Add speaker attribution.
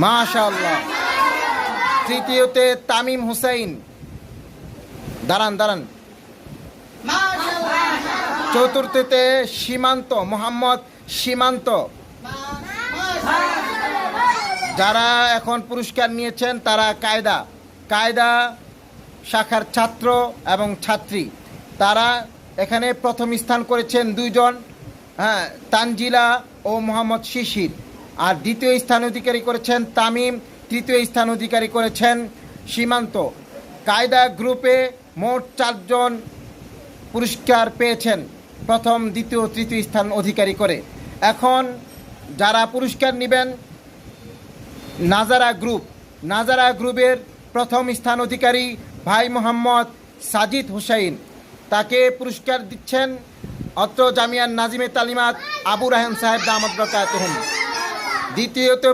Speaker 1: মাশাআল্লাহ। তৃতীয়তে তামিম হুসাইন, দাঁড়ান। চতুর্থতে সীমান্ত, মোহাম্মদ সীমান্ত। যারা এখন পুরস্কার নিয়েছেন তারা কায়দা শাখার ছাত্র এবং ছাত্রী। তারা এখানে প্রথম স্থান করেছেন দুইজন, তানজিলা ও মোহাম্মদ শিশির। আর দ্বিতীয় স্থান অধিকারী করেছেন তামিম, তৃতীয় স্থান অধিকারী করেছেন সীমান্ত। কায়দা গ্রুপে মোট 4 জন পুরস্কার পেয়েছেন, প্রথম, দ্বিতীয়, তৃতীয় স্থান অধিকারী করে। এখন যারা পুরস্কার নেবেন নাজারা গ্রুপের প্রথম স্থান অধিকারী ভাই মোহাম্মদ সাজিদ হুসাইন। তাকে পুরস্কার দিচ্ছেন অত্র জামিয়ার নাজিমে তালিমাত আবু রায়হান সাহেব দামাত বরকাতুহুম। দ্বিতীয়ত